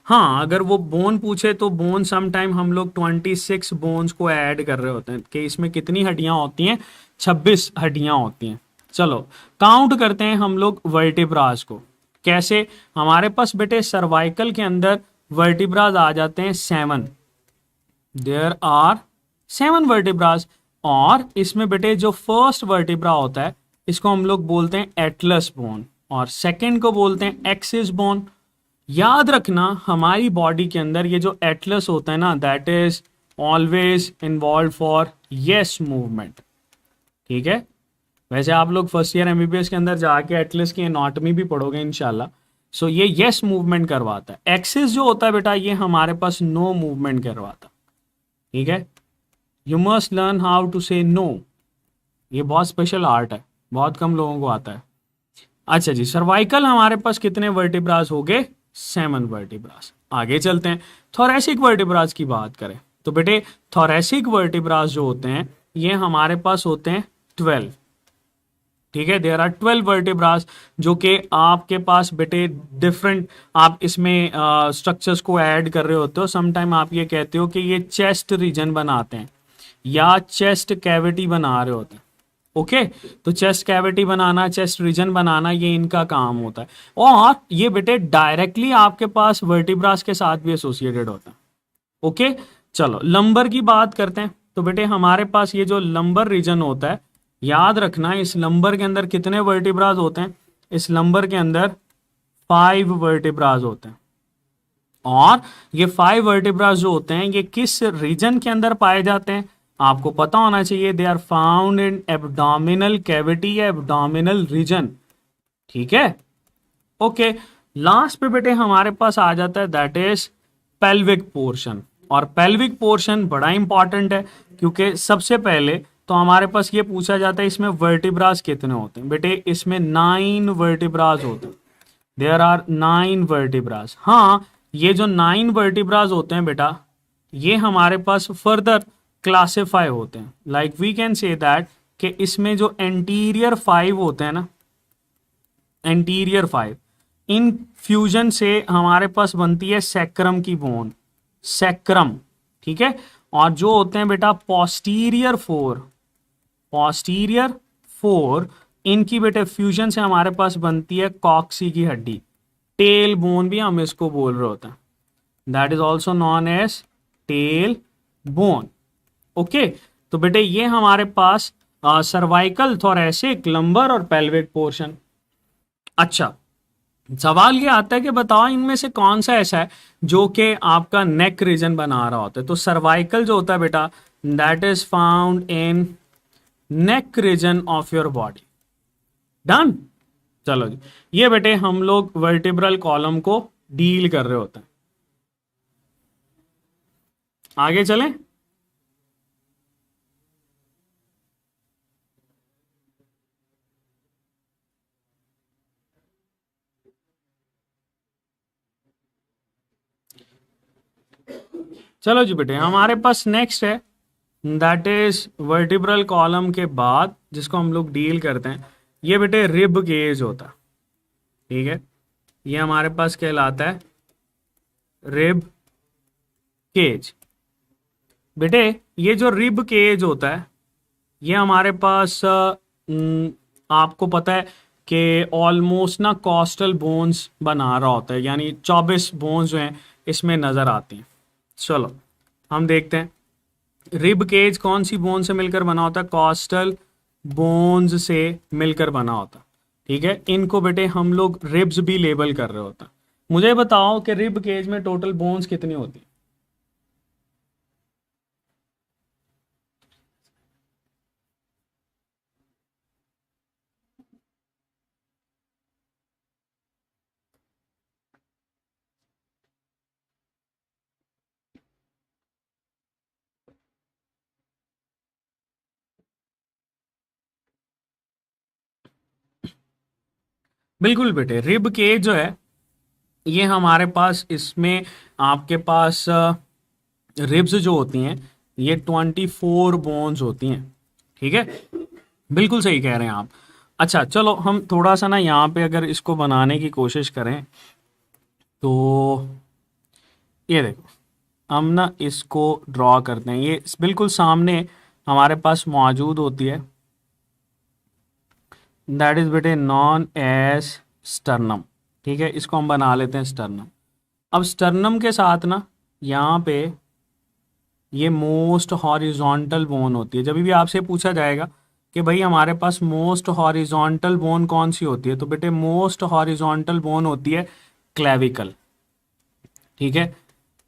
हाँ अगर वो बोन पूछे तो बोन सम टाइम हम लोग 26 बोन्स को ऐड कर रहे होते हैं कि इसमें कितनी हड्डियां होती हैं, 26 हड्डियां होती हैं। चलो काउंट करते हैं हम लोग वर्टिब्रास को। कैसे, हमारे पास बेटे सर्वाइकल के अंदर वर्टिब्रास आ जाते हैं 7, देयर आर 7 वर्टिब्रास। और इसमें बेटे जो फर्स्ट वर्टिब्रा होता है इसको हम लोग बोलते हैं एटलस बोन और सेकंड को बोलते हैं एक्सिस बोन। याद रखना हमारी बॉडी के अंदर ये जो एटलस होता है ना that is always involve for yes movement, ठीक है। वैसे आप लोग फर्स्ट ईयर एमबीबीएस के अंदर जाके एटलस की एनाटॉमी भी पढ़ोगे इंशाल्लाह। सो ये यस मूवमेंट करवाता है। एक्सिस जो होता है बेटा ये हमारे पास नो मूवमेंट करवाता, ठीक है। You must learn how to say no, ये बहुत स्पेशल आर्ट है, बहुत कम लोगों को आता है। अच्छा जी, सर्वाइकल हमारे पास कितने वर्टिब्रास हो गए, 7 वर्टिब्रास। आगे चलते हैं, थोरेसिक वर्टिब्रास की बात करें तो बेटे थोरेसिक वर्टिब्रास जो होते हैं ये हमारे पास होते हैं 12, ठीक है। देयर आर 12 वर्टिब्रास जो कि आपके पास बेटे डिफरेंट, आप इसमें स्ट्रक्चर्स को ऐड कर रहे होते हो। समटाइम आप ये कहते हो कि ये चेस्ट रीजन बनाते हैं या चेस्ट कैविटी बना रहे होते हैं, ओके। तो चेस्ट कैविटी बनाना, चेस्ट रीजन बनाना ये इनका काम होता है। और ये बेटे डायरेक्टली आपके पास वर्टिब्रास के साथ भी एसोसिएटेड होता है, ओके। चलो लंबर की बात करते हैं तो बेटे हमारे पास ये जो लंबर रीजन होता है, याद रखना इस लंबर के अंदर कितने वर्टिब्रास होते हैं, इस लंबर के अंदर 5 वर्टिब्रास होते हैं। और ये 5 वर्टिब्रास जो होते हैं ये किस रीजन के अंदर पाए जाते हैं आपको पता होना चाहिए। They are found in abdominal cavity या एब्डोमिनल रीजन, ठीक है। ओके, लास्ट पे बेटे हमारे पास आ जाता है दैट इज पेल्विक पोर्शन। और पेल्विक पोर्शन बड़ा इंपॉर्टेंट है, क्योंकि सबसे पहले तो हमारे पास ये पूछा जाता है इसमें वर्टिब्रास कितने होते हैं। बेटे इसमें 9 वर्टिब्रास होते हैं, देयर आर 9 वर्टिब्रास। हाँ, ये जो 9 वर्टिब्रास होते हैं बेटा, ये हमारे पास फर्दर क्लासिफाई होते हैं। Like we can say that कि इसमें जो एंटीरियर 5 होते हैं ना, एंटीरियर 5, इन फ्यूजन से हमारे पास बनती है सैक्रम की बोन, सैक्रम, ठीक है। और जो होते हैं बेटा पोस्टीरियर 4, पोस्टीरियर 4, इनकी बेटे फ्यूजन से हमारे पास बनती है कॉक्सी की हड्डी, टेल बोन भी हम इसको बोल रहे होते हैं, that is also known as tail bone. Okay, तो बेटे ये हमारे पास सर्वाइकल, थोरैसिक, लंबर और पेल्विक पोर्शन। अच्छा, सवाल ये आता है कि बताओ इनमें से कौन सा ऐसा है जो कि आपका नेक रीजन बना रहा होता है। तो सर्वाइकल जो होता है बेटा, that is found in neck region of your body. Done. चलो जी, ये बेटे हम लोग वर्टिब्रल कॉलम को डील कर रहे होते हैं। आगे चलें। चलो जी बेटे, हमारे पास नेक्स्ट है दैट इज वर्टिब्रल कॉलम के बाद जिसको हम लोग डील करते हैं, ये बेटे रिब गेज होता है, ठीक है। ये हमारे पास कहलाता है रिब केज। बेटे ये जो रिब केज होता है, ये हमारे पास आपको पता है कि ऑलमोस्ट ना कॉस्टल बोन्स बना रहा होता है, यानी 24 बोन्स जो हैं इसमें नज़र आती हैं। चलो हम देखते हैं रिब केज कौन सी बोन से मिलकर बना होता है, कॉस्टल बोन्स से मिलकर बना होता है, ठीक है। इनको बेटे हम लोग रिब्स भी लेबल कर रहे होते हैं। मुझे बताओ कि रिब केज में टोटल बोन्स कितनी होती है। बिल्कुल बेटे, रिब केज जो है ये हमारे पास, इसमें आपके पास रिब्स जो होती हैं ये 24 बोन्स होती हैं, ठीक है। बिल्कुल सही कह रहे हैं आप। अच्छा चलो, हम थोड़ा सा ना यहाँ पे अगर इसको बनाने की कोशिश करें तो ये देखो, हम ना इसको ड्रॉ करते हैं। ये बिल्कुल सामने हमारे पास मौजूद होती है, दैट इज बेटे नॉन एज स्टर्नम, ठीक है। इसको हम बना लेते हैं स्टर्नम। अब स्टर्नम के साथ ना यहाँ पे ये मोस्ट हॉरिजॉन्टल बोन होती है। जब भी आपसे पूछा जाएगा कि भाई हमारे पास मोस्ट हॉरिजॉन्टल बोन कौन सी होती है, तो बेटे मोस्ट हॉरिजॉन्टल बोन होती है क्लेविकल, ठीक है।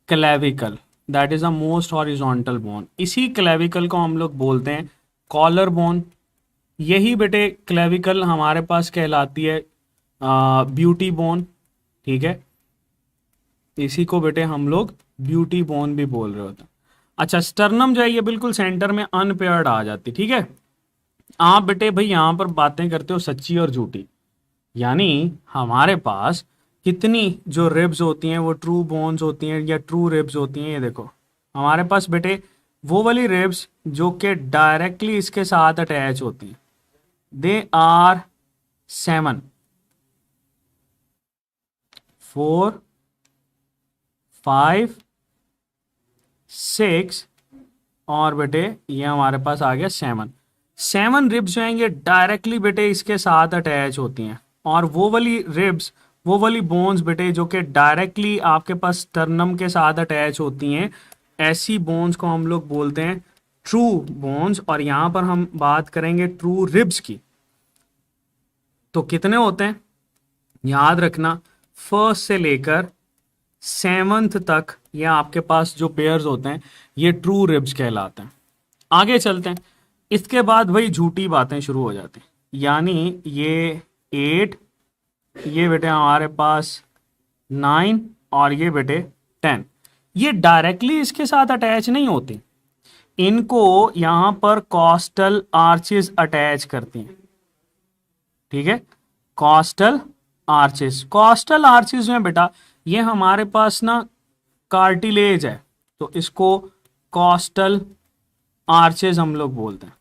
Clavicle, that is a most horizontal bone. इसी क्लेविकल को हम लोग बोलते हैं कॉलर बोन। यही बेटे क्लेविकल हमारे पास कहलाती है ब्यूटी बोन, ठीक है। इसी को बेटे हम लोग ब्यूटी बोन भी बोल रहे होते हैं। अच्छा, स्टर्नम जो है ये बिल्कुल सेंटर में अनपेयर्ड आ जाती, ठीक है। आप बेटे भाई यहाँ पर बातें करते हो सच्ची और झूठी, यानी हमारे पास कितनी जो रिब्स होती हैं वो ट्रू बोन्स होती हैं या ट्रू रिब्स होती हैं। ये देखो हमारे पास बेटे वो वाली रिब्स जो कि डायरेक्टली इसके साथ अटैच होती हैं, दे आर 7, 4, 5, 6 और बेटे ये हमारे पास आ गया 7 रिब्स जो हैं ये डायरेक्टली बेटे इसके साथ अटैच होती हैं। और वो वाली रिब्स, वो वाली बोन्स बेटे जो कि डायरेक्टली आपके पास स्टर्नम के साथ अटैच होती हैं, ऐसी बोन्स को हम लोग बोलते हैं ट्रू बोन्स। और यहाँ पर हम बात करेंगे ट्रू रिब्स की, तो कितने होते हैं याद रखना, फर्स्ट से लेकर 7th तक ये आपके पास जो पेयर्स होते हैं ये ट्रू रिब्स कहलाते हैं। आगे चलते हैं, इसके बाद वही झूठी बातें शुरू हो जाती हैं, यानी ये 8, ये बेटे हमारे पास 9 और ये बेटे 10। ये डायरेक्टली इसके साथ अटैच नहीं होती, इनको यहां पर कॉस्टल आर्चेस अटैच करती हैं। ठीक है, कॉस्टल आर्चेस में बेटा ये हमारे पास ना कार्टिलेज है, तो इसको कॉस्टल आर्चेस हम लोग बोलते हैं।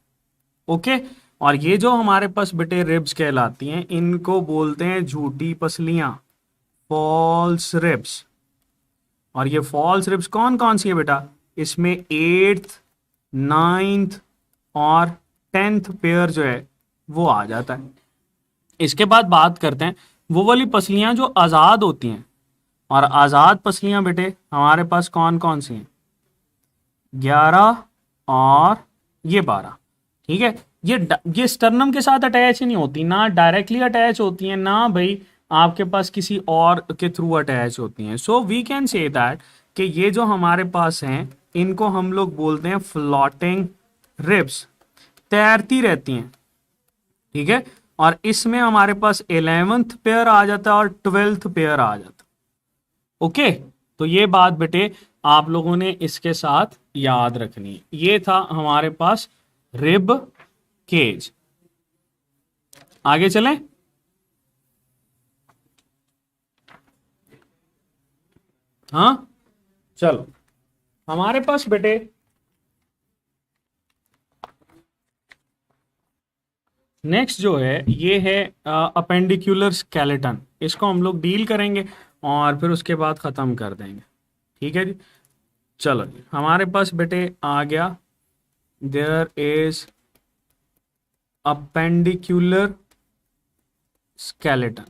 ओके, और ये जो हमारे पास बेटे रिब्स कहलाती हैं, इनको बोलते हैं झूठी पसलियां, फॉल्स रिब्स। और ये फॉल्स रिब्स कौन कौन सी है बेटा, इसमें 8th 9th और 10th पेयर जो है वो आ जाता है। इसके बाद बात करते हैं वो वाली पसलियां जो आज़ाद होती हैं, और आज़ाद पसलियां बेटे हमारे पास कौन कौन सी हैं, 11 और ये 12। ठीक है, ये स्टर्नम के साथ अटैच ही नहीं होती, ना डायरेक्टली अटैच होती हैं, ना भाई आपके पास किसी और के थ्रू अटैच होती हैं। So we can say that कि ये जो हमारे पास हैं इनको हम लोग बोलते हैं फ्लोटिंग रिब्स, तैरती रहती हैं। ठीक है, और इसमें हमारे पास 11th पेयर आ जाता है और 12th पेयर आ जाता है। ओके, तो ये बात बेटे आप लोगों ने इसके साथ याद रखनी है। ये था हमारे पास रिब केज। आगे चलें। हाँ चलो, हमारे पास बेटे नेक्स्ट जो है ये है अपेंडिकुलर स्केलेटन। इसको हम लोग डील करेंगे और फिर उसके बाद ख़त्म कर देंगे। ठीक है जी, चलो जी, हमारे पास बेटे आ गया देयर इज अपेंडिकुलर स्केलेटन।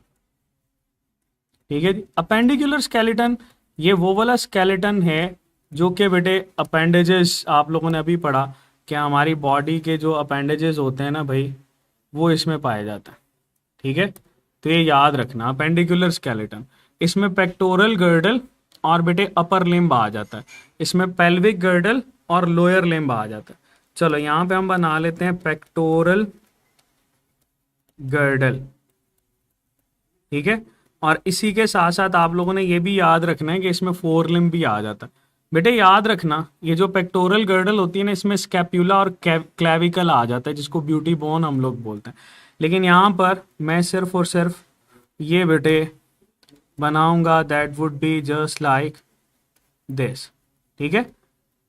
ठीक है जी, अपेंडिकुलर स्केलेटन ये वो वाला स्केलेटन है जो कि बेटे अपेंडेजेस, आप लोगों ने अभी पढ़ा कि हमारी बॉडी के जो अपेंडेजेस होते हैं ना भाई, वो इसमें पाया जाता है। ठीक है, तो ये याद रखना अपेंडिकुलर स्केलेटन। इसमें पेक्टोरल गर्डल और बेटे अपर लिम्ब आ जाता है, इसमें पेल्विक गर्डल और लोअर लिम्ब आ जाता है। चलो यहाँ पे हम बना लेते हैं पेक्टोरल गर्डल। ठीक है, और इसी के साथ साथ आप लोगों ने ये भी याद रखना है कि इसमें फोर लिम्ब भी आ जाता है। बेटे याद रखना ये जो पेक्टोरल गर्डल होती है ना, इसमें स्कैप्यूला और क्लेविकल आ जाता है, जिसको ब्यूटी बोन हम लोग बोलते हैं। लेकिन यहाँ पर मैं सिर्फ और सिर्फ ये बेटे बनाऊंगा, that would be just like this. ठीक है,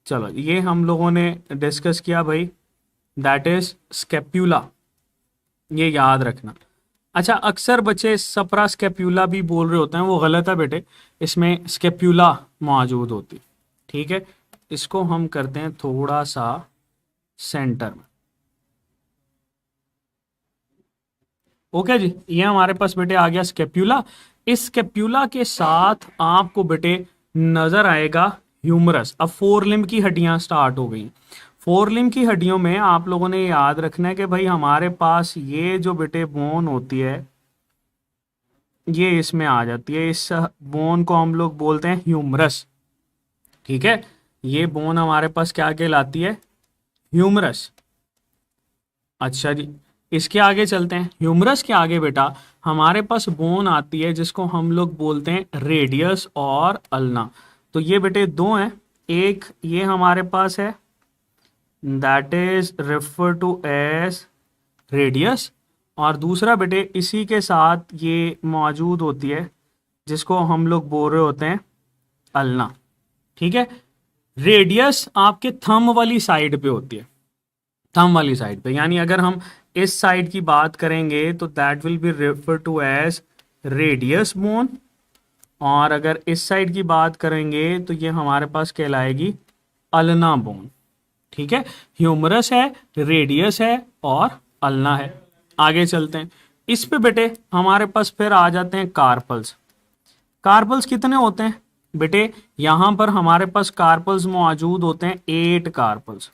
चलो ये हम लोगों ने डिस्कस किया भाई, दैट इज स्कैप्यूला, ये याद रखना। अच्छा, अक्सर बच्चे सप्रा स्कैप्यूला भी बोल रहे होते हैं, वो गलत है बेटे, इसमें स्कैप्यूला मौजूद होती। ठीक है, इसको हम करते हैं थोड़ा सा सेंटर में। ओके जी, ये हमारे पास बेटे आ गया स्कैप्यूला। इस स्कैप्यूला के साथ आपको बेटे नजर आएगा ह्यूमरस। अब फोर लिम्ब की हड्डियां स्टार्ट हो गई। फोर लिम्ब की हड्डियों में आप लोगों ने याद रखना है कि भाई हमारे पास ये जो बेटे बोन होती है ये इसमें आ जाती है, इस बोन को हम लोग बोलते हैं ह्यूमरस। ठीक है, ये बोन हमारे पास क्या कहलाती है, ह्यूमरस। अच्छा जी, इसके आगे चलते हैं। ह्यूमरस के आगे बेटा हमारे पास बोन आती है जिसको हम लोग बोलते हैं रेडियस और अल्ना। तो ये बेटे दो हैं, एक ये हमारे पास है that is refer to as radius, और दूसरा बेटे इसी के साथ ये मौजूद होती है जिसको हम लोग बोल रहे होते हैं अल्ना। ठीक है, रेडियस आपके थंब वाली साइड पे होती है, थंब वाली साइड पे, यानी अगर हम इस साइड की बात करेंगे तो that will be refer to as radius bone, और अगर इस साइड की बात करेंगे तो ये हमारे पास कहलाएगी अल्ना बोन। ठीक है, ह्यूमरस है, रेडियस है और अल्ना है। आगे चलते हैं, इस पे बेटे हमारे पास फिर आ जाते हैं कार्पल्स। कार्पल्स कितने होते हैं बेटे, यहां पर हमारे पास कार्पल्स मौजूद होते हैं 8 carpals,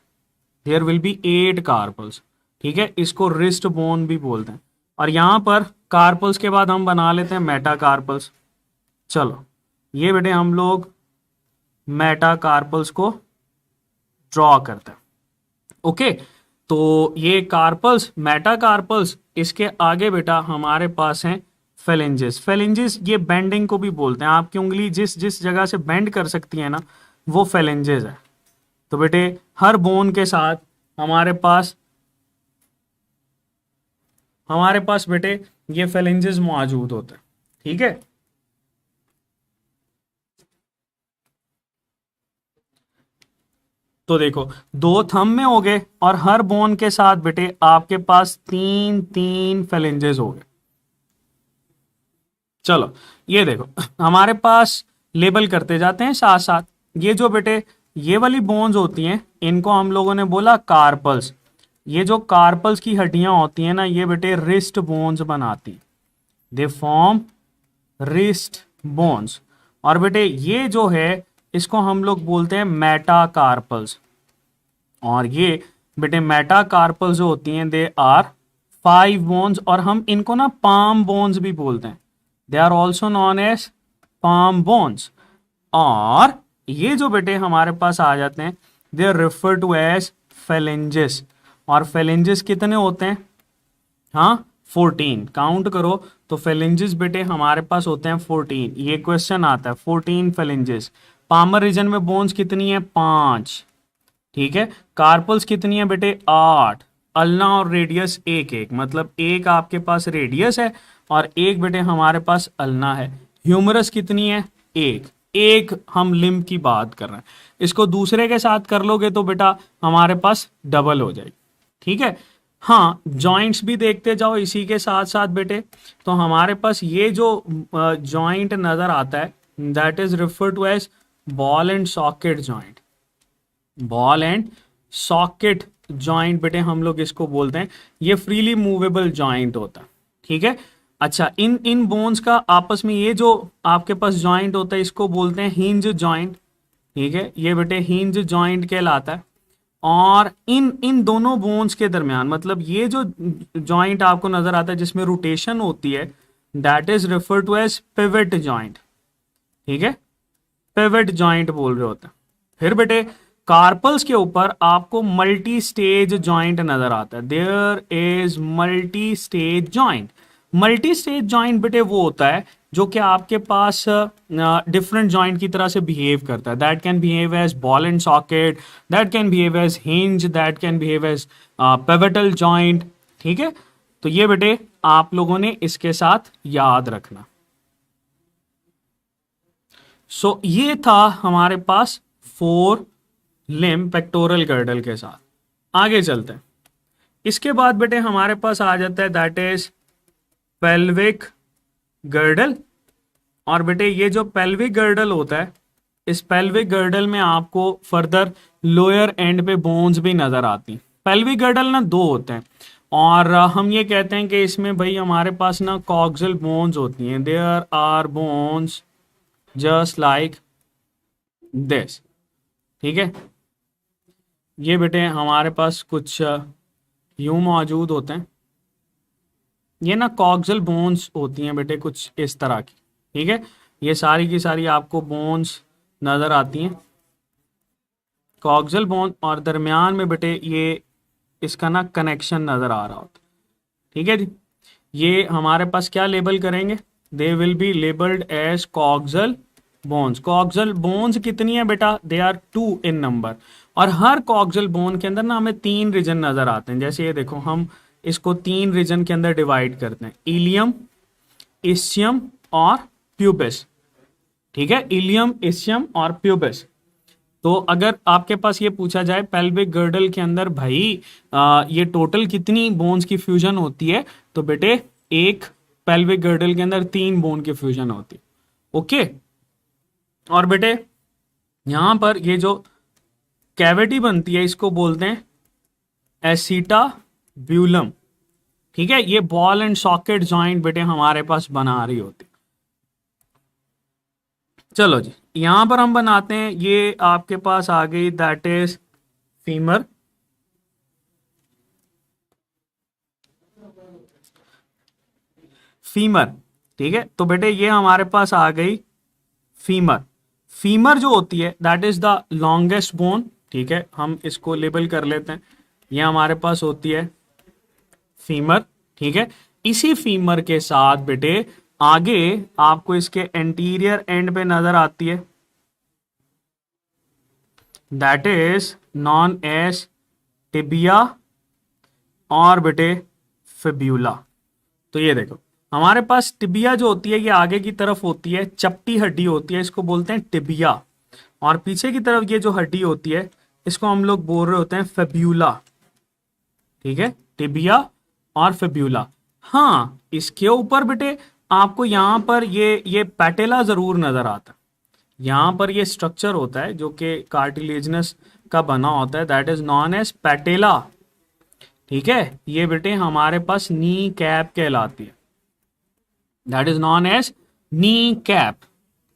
there will be 8 carpals. ठीक है, इसको रिस्ट बोन भी बोलते हैं। और यहां पर कार्पल्स के बाद हम बना लेते हैं मेटाकार्पल्स। चलो ये बेटे हम लोग मेटाकार्पल्स को ड्रॉ करते हैं। ओके, तो ये कार्पल्स मेटाकार्पल्स, इसके आगे बेटा हमारे पास हैं फेलेंजेस। फेलेंजेस ये बेंडिंग को भी बोलते हैं, आपकी उंगली जिस जिस जगह से बेंड कर सकती है ना, वो फेलेंजेस है। तो बेटे हर बोन के साथ हमारे पास बेटे ये फेलेंजेस मौजूद होते हैं। ठीक है, तो देखो दो थंब में हो गए और हर बोन के साथ बेटे आपके पास तीन तीन फेलेंजेस हो गए। चलो ये देखो हमारे पास लेबल करते जाते हैं साथ साथ। ये जो बेटे ये वाली बोन्स होती हैं इनको हम लोगों ने बोला कार्पल्स। ये जो कार्पल्स की हड्डियां होती हैं ना, ये बेटे रिस्ट बोन्स बनाती, दे फॉर्म रिस्ट बोन्स। और बेटे ये जो है इसको हम लोग बोलते हैं मेटाकार्पल्स। और ये बेटे मेटाकार्पल्स जो होती हैं दे आर 5 बोन्स, और हम इनको ना पाम बोन्स भी बोलते हैं, they are also known as palm bones. और ये जो बेटे हमारे पास आ जाते हैं they are refer to as phalanges. और फेलेंजेस कितने होते हैं? हाँ 14, काउंट करो तो फेलेंजेस बेटे हमारे पास होते हैं 14। ये क्वेश्चन आता है 14 फेलेंजेस। पामर रीजन में बोन्स कितनी है? 5। ठीक है, कार्पल्स कितनी है बेटे? 8। अल्ना और रेडियस एक एक, मतलब एक आपके पास रेडियस है और एक बेटे हमारे पास अल्ना है। ह्यूमरस कितनी है? एक। एक हम लिम्ब की बात कर रहे हैं, इसको दूसरे के साथ कर लोगे तो बेटा हमारे पास डबल हो जाएगी। ठीक है, हाँ जॉइंट्स भी देखते जाओ इसी के साथ साथ बेटे। तो हमारे पास ये जो जॉइंट नजर आता है that is refer to as ball and socket joint. Ball and socket joint बेटे हम लोग इसको बोलते हैं। ये फ्रीली मूवेबल जॉइंट होता है। ठीक है, अच्छा इन इन बोन्स का आपस में ये जो आपके पास जॉइंट होता है इसको बोलते हैं हिंज जॉइंट। ठीक है, ये बेटे हिंज जॉइंट कहलाता है। और इन इन दोनों बोन्स के दरमियान, मतलब ये जो जॉइंट आपको नजर आता है जिसमें रोटेशन होती है that is refer to as pivot joint. ठीक है, पिवट जॉइंट बोल रहे होते हैं। फिर बेटे कार्पल्स के ऊपर आपको मल्टी स्टेज जॉइंट नजर आता है, there is multi stage joint. Multi stage joint बेटे वो होता है जो कि आपके पास डिफरेंट जॉइंट की तरह से बिहेव करता है। That can behave as ball and socket, that can behave as hinge, that can behave as pivotal joint. ठीक है, तो ये बेटे आप लोगों ने इसके साथ याद रखना। सो ये था हमारे पास 4 लिम्ब पेक्टोरल गर्डल के साथ। आगे चलते हैं, इसके बाद बेटे हमारे पास आ जाता है दैट इज पेल्विक गर्डल। और बेटे ये जो पेल्विक गर्डल होता है, इस पेल्विक गर्डल में आपको फर्दर लोअर एंड पे बोन्स भी नजर आती हैं। पेल्विक गर्डल ना 2 होते हैं और हम ये कहते हैं कि इसमें भाई हमारे पास ना कॉक्सियल बोन्स होती हैं, there are bones just like this. ठीक है, ये बेटे हमारे पास कुछ यूं मौजूद होते हैं। ये ना कॉक्सियल बोन्स होती हैं बेटे कुछ इस तरह की। ठीक है, ये सारी की सारी आपको बोन्स नजर आती हैं, कॉक्सियल बोन, और दरमियान में बेटे ये इसका ना कनेक्शन नजर आ रहा होता। ठीक है जी, ये हमारे पास क्या लेबल करेंगे? They will be labelled as coccygeal bones. Coccygeal bones कितनी है बेटा? They are 2 in number. और हर कॉक्सियल बोन के अंदर ना हमें 3 रीजन नजर आते हैं। जैसे ये देखो, हम इसको 3 रीजन के अंदर डिवाइड करते हैं, इलियम, इस्चियम और प्यूबिस। ठीक है, इलियम, इस्चियम और प्यूबिस। तो अगर आपके पास ये पूछा जाए पेल्विक गर्डल के अंदर भाई ये टोटल कितनी बोन्स की फ्यूजन होती है, तो बेटे एक पेल्विक गर्डल के अंदर 3 बोन की फ्यूजन होती है। ओके, और बेटे यहां पर ये जो कैविटी बनती है इसको बोलते हैं एसिटाब्यूलम। ठीक है, ये बॉल एंड सॉकेट जॉइंट बेटे हमारे पास बना रही होती। चलो जी, यहां पर हम बनाते हैं, ये आपके पास आ गई दैट इज फीमर। फीमर, ठीक है, तो बेटे ये हमारे पास आ गई फीमर। फीमर जो होती है that is the longest bone. ठीक है, हम इसको लेबल कर लेते हैं, ये हमारे पास होती है फीमर। ठीक है, इसी फीमर के साथ बेटे आगे आपको इसके एंटीरियर एंड पे नजर आती है, that is known as tibia और बेटे फिब्यूला। तो ये देखो हमारे पास टिबिया जो होती है ये आगे की तरफ होती है, चपटी हड्डी होती है, इसको बोलते हैं टिबिया। और पीछे की तरफ ये जो हड्डी होती है इसको हम लोग बोल रहे होते हैं फेब्यूला। ठीक है, टिबिया और फेब्यूला। हाँ, इसके ऊपर बेटे आपको यहाँ पर ये पैटेला जरूर नजर आता है। यहाँ पर ये स्ट्रक्चर होता है जो कि कार्टिलेजनस का बना होता है, that is known as patella. ठीक है, ये बेटे हमारे पास नी कैप कहलाती है, that is known as knee cap.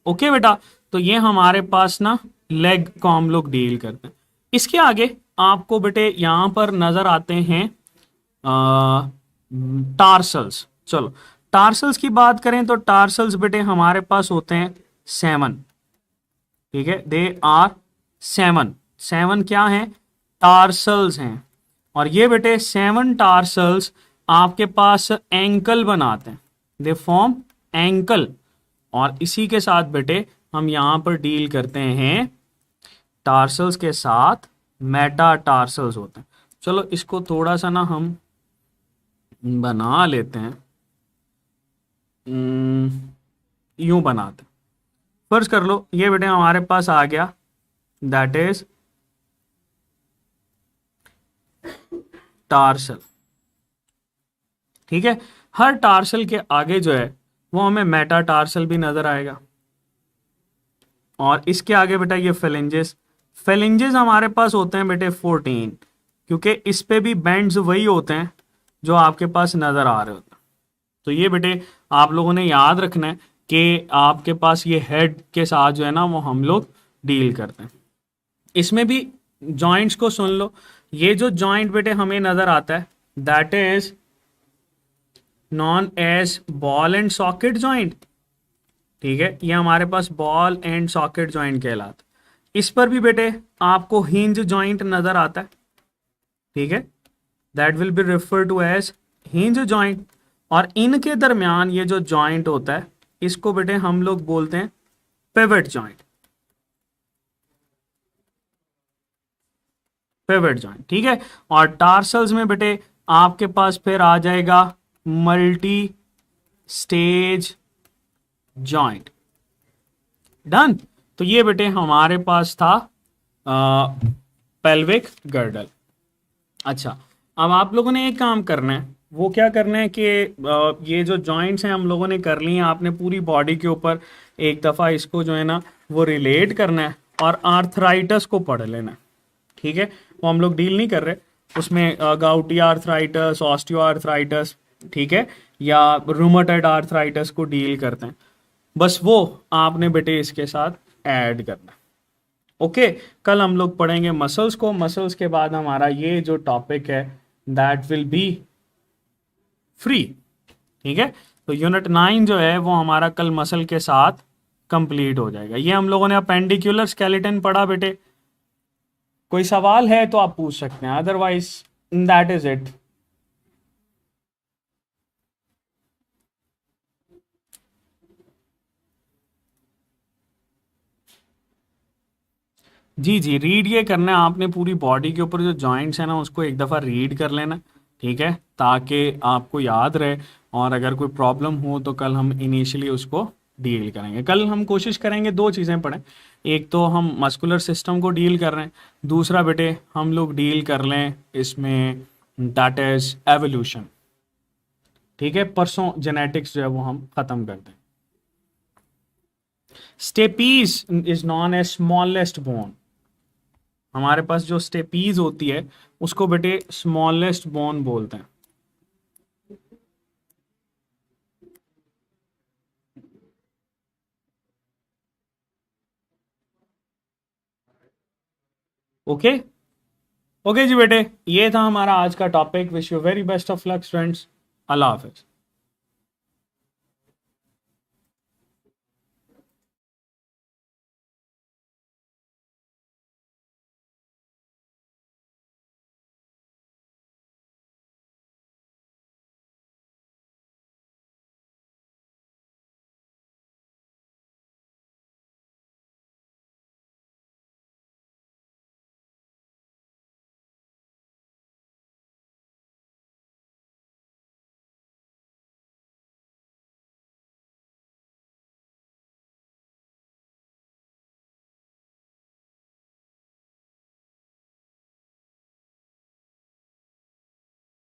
Okay बेटा, तो ये हमारे पास ना लेग को हम लोग डील करते हैं। इसके आगे आपको बेटे यहां पर नजर आते हैं टार्सल्स। चलो टार्सल्स की बात करें तो टार्सल्स बेटे हमारे पास होते हैं 7। ठीक है, दे आर 7। 7 क्या है? टार्सल्स हैं। और ये बेटे 7 टार्सल्स आपके पास एंकल बनाते हैं, दे फॉर्म एंकल। और इसी के साथ बेटे हम यहां पर डील करते हैं टार्सल्स के साथ मेटा टार्सल्स होते हैं। चलो इसको थोड़ा सा ना हम बना लेते हैं, यूं बनाते हैं। फर्ज कर लो ये बेटे हमारे पास आ गया, दैट इज टार्सल। ठीक है, हर टार्सल के आगे जो है वो हमें मेटा टार्सल भी नजर आएगा। और इसके आगे बेटा ये फेलेंजेस। फेलेंजेस हमारे पास होते हैं बेटे 14, क्योंकि इस पे भी बेंड्स वही होते हैं जो आपके पास नजर आ रहे होते हैं। तो ये बेटे आप लोगों ने याद रखना है कि आपके पास ये हेड के साथ जो है ना वो हम लोग डील करते हैं। इसमें भी जॉइंट्स को सुन लो। ये जो जॉइंट बेटे हमें नजर आता है that is known as ball and socket joint. ठीक है, ये हमारे पास बॉल एंड सॉकेट जॉइंट कहलाता है। इस पर भी बेटे आपको हिंज जॉइंट नजर आता है। ठीक है, that will be refer to as hinge joint. और इनके दरमियान ये जो जॉइंट होता है इसको बेटे हम लोग बोलते हैं पिवट जॉइंट। Pivot joint. ठीक है, और टार्सल्स में बेटे आपके पास फिर आ जाएगा मल्टी स्टेज जॉइंट। डन। तो ये बेटे हमारे पास था पेल्विक गर्डल। अच्छा, अब आप लोगों ने एक काम करना है, वो क्या करना है कि ये जो जॉइंट्स हैं हम लोगों ने कर ली हैं, आपने पूरी बॉडी के ऊपर एक दफ़ा इसको जो है ना वो रिलेट करना है और आर्थराइटस को पढ़ लेना है। ठीक है, वो हम लोग डील नहीं कर रहे उसमें गाउटी आर्थराइटस, ऑस्टियो आर्थराइटस, ठीक है, या रूमेटॉइड आर्थराइटस को डील करते हैं। बस वो आपने बेटे इसके साथ ऐड करना। ओके, कल हम लोग पढ़ेंगे मसल्स को। मसल्स के बाद हमारा ये जो टॉपिक है दैट विल बी फ्री। ठीक है, तो यूनिट 9 जो है वो हमारा कल मसल के साथ कंप्लीट हो जाएगा। ये हम लोगों ने अपेंडिकुलर स्केलेटन पढ़ा बेटे। कोई सवाल है तो आप पूछ सकते हैं, अदरवाइज दैट इज इट। जी जी, रीड ये करना है आपने, पूरी बॉडी के ऊपर जो जॉइंट्स है ना उसको एक दफ़ा रीड कर लेना। ठीक है, ताकि आपको याद रहे और अगर कोई प्रॉब्लम हो तो कल हम इनिशियली उसको डील करेंगे। कल हम कोशिश करेंगे 2 चीज़ें पढ़ें, एक तो हम मस्कुलर सिस्टम को डील कर रहे हैं, दूसरा बेटे हम लोग डील कर लें इसमें दैट इज एवोल्यूशन। ठीक है, परसों जेनेटिक्स जो है वो हम ख़त्म कर दें। Stapes is known as smallest bone. हमारे पास जो स्टेपीज होती है उसको बेटे स्मॉलेस्ट बोन बोलते हैं। ओके ओके जी बेटे, ये था हमारा आज का topic. Wish you very best of luck students. Allah Hafiz.